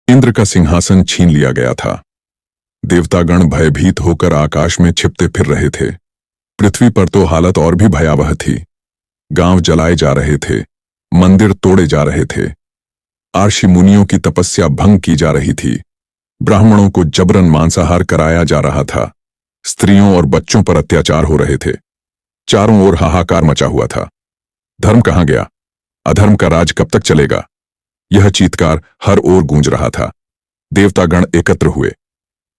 इंद्र का सिंहासन छीन लिया गया था। देवतागण भयभीत होकर आकाश में छिपते फिर रहे थे। पृथ्वी पर तो हालत और भी भयावह थी। गांव जलाए जा रहे थे, मंदिर तोड़े जा रहे थे, आर्षि मुनियों की तपस्या भंग की जा रही थी, ब्राह्मणों को जबरन मांसाहार कराया जा रहा था, स्त्रियों और बच्चों पर अत्याचार हो रहे थे। चारों ओर हाहाकार मचा हुआ था। धर्म कहां गया? अधर्म का राज कब तक चलेगा? यह चीत्कार हर ओर गूंज रहा था। देवतागण एकत्र हुए।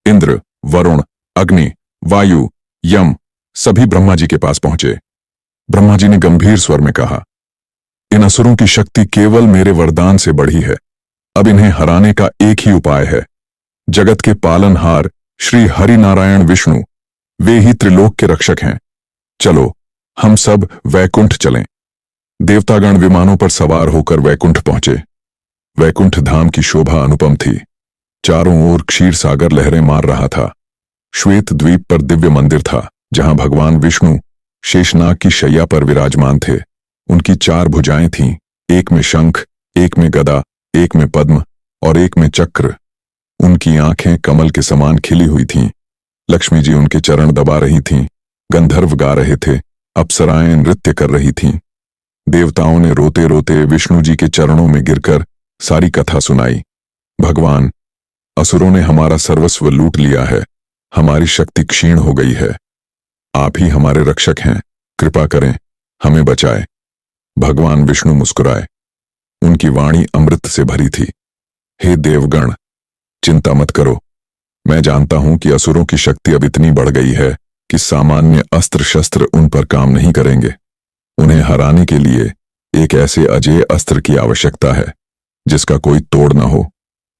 इंद्र, वरुण, अग्नि, वायु, यम सभी ब्रह्मा जी के पास पहुंचे। ब्रह्मा जी ने गंभीर स्वर में कहा, इन असुरों की शक्ति केवल मेरे वरदान से बढ़ी है। अब इन्हें हराने का एक ही उपाय है। जगत के पालनहार श्री हरि नारायण विष्णु, वे ही त्रिलोक के रक्षक हैं। चलो हम सब वैकुंठ चलें। देवतागण विमानों पर सवार होकर वैकुंठ पहुंचे। वैकुंठ धाम की शोभा अनुपम थी। चारों ओर क्षीर सागर लहरें मार रहा था। श्वेत द्वीप पर दिव्य मंदिर था, जहां भगवान विष्णु शेषनाग की शैया पर विराजमान थे। उनकी 4 भुजाएं थीं, एक में शंख, एक में गदा, एक में पद्म और एक में चक्र। उनकी आंखें कमल के समान खिली हुई थीं। लक्ष्मी जी उनके चरण दबा रही थीं, गंधर्व गा रहे थे, अप्सराएं नृत्य कर रही थीं। देवताओं ने रोते रोते विष्णु जी के चरणों में गिरकर सारी कथा सुनाई। भगवान, असुरों ने हमारा सर्वस्व लूट लिया है, हमारी शक्ति क्षीण हो गई है। आप ही हमारे रक्षक हैं, कृपा करें, हमें बचाएं। भगवान विष्णु मुस्कुराए। उनकी वाणी अमृत से भरी थी। हे देवगण, चिंता मत करो। मैं जानता हूं कि असुरों की शक्ति अब इतनी बढ़ गई है कि सामान्य अस्त्र शस्त्र उन पर काम नहीं करेंगे। उन्हें हराने के लिए एक ऐसे अजेय अस्त्र की आवश्यकता है जिसका कोई तोड़ न हो,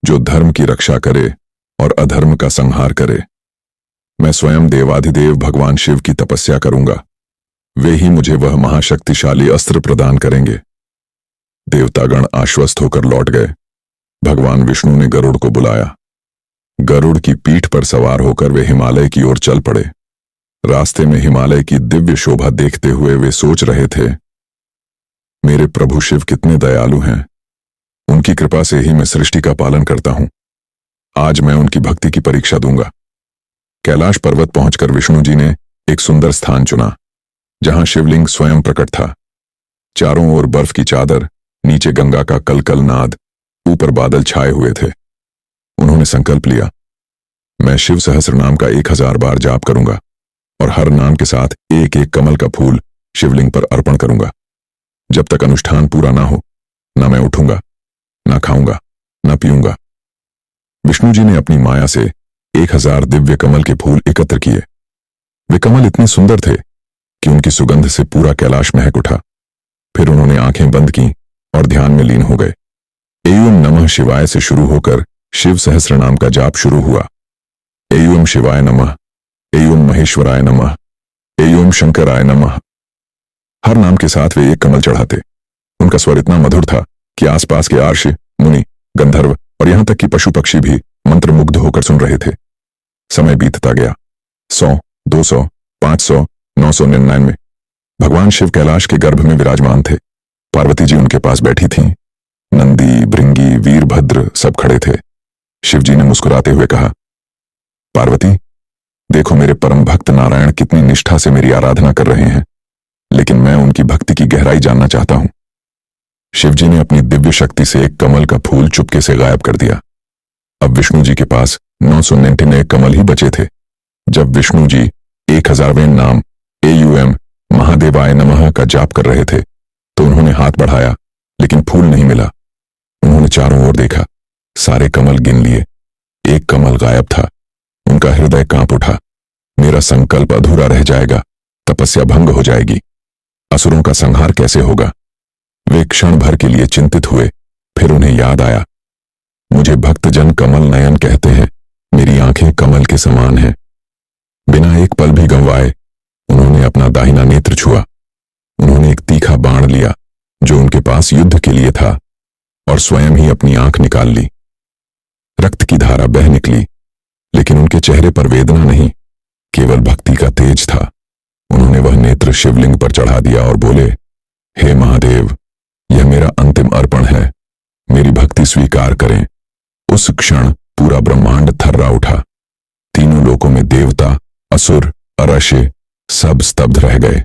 जो धर्म की रक्षा करे और अधर्म का संहार करे। मैं स्वयं देवाधिदेव भगवान शिव की तपस्या करूंगा। वे ही मुझे वह महाशक्तिशाली अस्त्र प्रदान करेंगे। देवतागण आश्वस्त होकर लौट गए। भगवान विष्णु ने गरुड़ को बुलाया। गरुड़ की पीठ पर सवार होकर वे हिमालय की ओर चल पड़े। रास्ते में हिमालय की दिव्य शोभा देखते हुए वे सोच रहे थे, मेरे प्रभु शिव कितने दयालु हैं। उनकी कृपा से ही मैं सृष्टि का पालन करता हूं। आज मैं उनकी भक्ति की परीक्षा दूंगा। कैलाश पर्वत पहुंचकर विष्णु जी ने एक सुंदर स्थान चुना, जहां शिवलिंग स्वयं प्रकट था। चारों ओर बर्फ की चादर, नीचे गंगा का कलकल नाद, ऊपर बादल छाए हुए थे। उन्होंने संकल्प लिया, मैं शिव सहस्र नाम का 1000 बार जाप करूंगा और हर नाम के साथ एक एक कमल का फूल शिवलिंग पर अर्पण करूंगा। जब तक अनुष्ठान पूरा ना हो, ना मैं उठूंगा, ना खाऊंगा, ना पीऊंगा। विष्णु जी ने अपनी माया से 1000 दिव्य कमल के फूल एकत्र किए। वे कमल इतने सुंदर थे कि उनकी सुगंध से पूरा कैलाश महक उठा। फिर उन्होंने आंखें बंद की और ध्यान में लीन हो गए। एयम नमः शिवाय से शुरू होकर शिव सहस्र नाम का जाप शुरू हुआ। एयम शिवाय नमः, एयम महेश्वराय नमः, एयम शंकराय नमः। हर नाम के साथ वे एक कमल चढ़ाते। उनका स्वर इतना मधुर था कि आसपास के आर्षि, मुनि, गंधर्व और यहां तक कि पशु पक्षी भी मंत्रमुग्ध होकर सुन रहे थे। समय बीतता गया। 100, 200, 500, 999। भगवान शिव कैलाश के गर्भ में विराजमान थे। पार्वती जी उनके पास बैठी थीं। नंदी, भृंगी, वीरभद्र सब खड़े थे। शिव जी ने मुस्कुराते हुए कहा, पार्वती, देखो मेरे परम भक्त नारायण कितनी निष्ठा से मेरी आराधना कर रहे हैं, लेकिन मैं उनकी भक्ति की गहराई जानना चाहता हूं। शिव जी ने अपनी दिव्य शक्ति से एक कमल का फूल चुपके से गायब कर दिया। अब विष्णु जी के पास 999 कमल ही बचे थे। जब विष्णु जी 1000वें नाम एयूएम महादेवाय नमः का जाप कर रहे थे, तो उन्होंने हाथ बढ़ाया, लेकिन फूल नहीं मिला। उन्होंने चारों ओर देखा, सारे कमल गिन लिए, एक कमल गायब था। उनका हृदय कांप उठा। मेरा संकल्प अधूरा रह जाएगा, तपस्या भंग हो जाएगी, असुरों का संहार कैसे होगा। वे क्षण भर के लिए चिंतित हुए। फिर उन्हें याद आया, मुझे भक्तजन कमल नयन कहते हैं, मेरी आंखें कमल के समान हैं। बिना एक पल भी गंवाए उन्होंने अपना दाहिना नेत्र छुआ। उन्होंने एक तीखा बाण लिया जो उनके पास युद्ध के लिए था और स्वयं ही अपनी आंख निकाल ली। रक्त की धारा बह निकली, लेकिन उनके चेहरे पर वेदना नहीं, केवल भक्ति का तेज था। उन्होंने वह नेत्र शिवलिंग पर चढ़ा दिया और बोले, हे महादेव, यह मेरा अंतिम अर्पण है, मेरी भक्ति स्वीकार करें। उस क्षण पूरा ब्रह्मांड थर्रा उठा। तीनों लोकों में देवता, असुर, अर्चे सब स्तब्ध रह गए।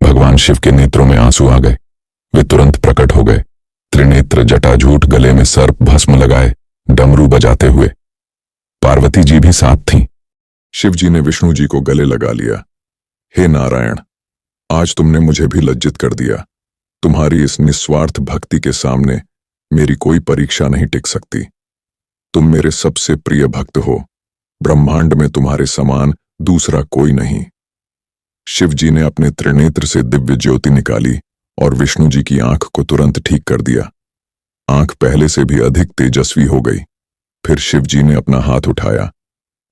भगवान शिव के नेत्रों में आंसू आ गए। वे तुरंत प्रकट हो गए, त्रिनेत्र, जटाजूट, गले में सर्प भस्म लगाए, डमरू बजाते हुए। पार्वती जी भी साथ थीं। शिव जी ने विष्णु जी को गले लगा लिया। हे नारायण, आज तुमने मुझे भी लज्जित कर दिया। तुम्हारी इस निस्वार्थ भक्ति के सामने मेरी कोई परीक्षा नहीं टिक सकती। तुम मेरे सबसे प्रिय भक्त हो। ब्रह्मांड में तुम्हारे समान दूसरा कोई नहीं। शिव जी ने अपने त्रिनेत्र से दिव्य ज्योति निकाली और विष्णु जी की आंख को तुरंत ठीक कर दिया। आंख पहले से भी अधिक तेजस्वी हो गई। फिर शिव जी ने अपना हाथ उठाया।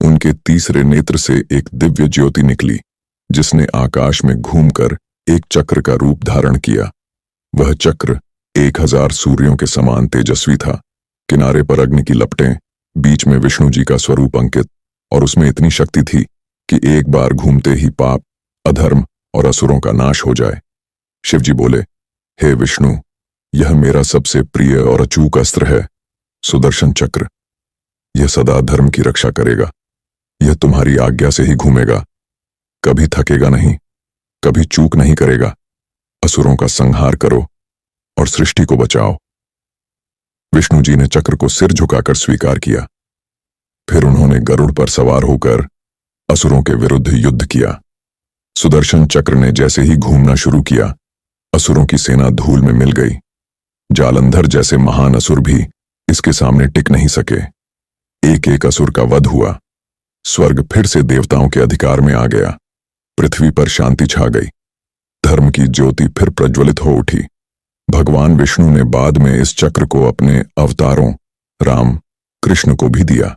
उनके तीसरे नेत्र से एक दिव्य ज्योति निकली, जिसने आकाश में घूमकर एक चक्र का रूप धारण किया। वह चक्र 1000 सूर्यों के समान तेजस्वी था। किनारे पर अग्नि की लपटें, बीच में विष्णु जी का स्वरूप अंकित, और उसमें इतनी शक्ति थी कि एक बार घूमते ही पाप, अधर्म और असुरों का नाश हो जाए। शिव जी बोले, हे विष्णु, यह मेरा सबसे प्रिय और अचूक अस्त्र है, सुदर्शन चक्र। यह सदा धर्म की रक्षा करेगा। यह तुम्हारी आज्ञा से ही घूमेगा, कभी थकेगा नहीं, कभी चूक नहीं करेगा। असुरों का संहार करो और सृष्टि को बचाओ। विष्णु जी ने चक्र को सिर झुकाकर स्वीकार किया। फिर उन्होंने गरुड़ पर सवार होकर असुरों के विरुद्ध युद्ध किया। सुदर्शन चक्र ने जैसे ही घूमना शुरू किया, असुरों की सेना धूल में मिल गई। जालंधर जैसे महान असुर भी इसके सामने टिक नहीं सके। एक एक असुर का वध हुआ। स्वर्ग फिर से देवताओं के अधिकार में आ गया। पृथ्वी पर शांति छा गई। धर्म की ज्योति फिर प्रज्वलित हो उठी। भगवान विष्णु ने बाद में इस चक्र को अपने अवतारों राम, कृष्ण को भी दिया।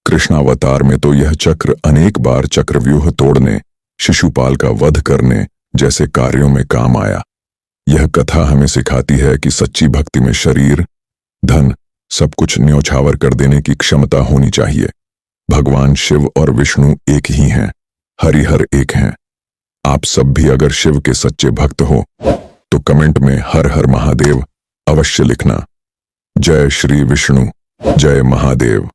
कृष्णावतार में तो यह चक्र अनेक बार चक्रव्यूह तोड़ने, शिशुपाल का वध करने जैसे कार्यों में काम आया। यह कथा हमें सिखाती है कि सच्ची भक्ति में शरीर, धन, सब कुछ न्यौछावर कर देने की क्षमता होनी चाहिए। भगवान शिव और विष्णु एक ही हैं, हरिहर एक हैं। आप सब भी अगर शिव के सच्चे भक्त हो तो कमेंट में हर हर महादेव अवश्य लिखना। जय श्री विष्णु, जय महादेव।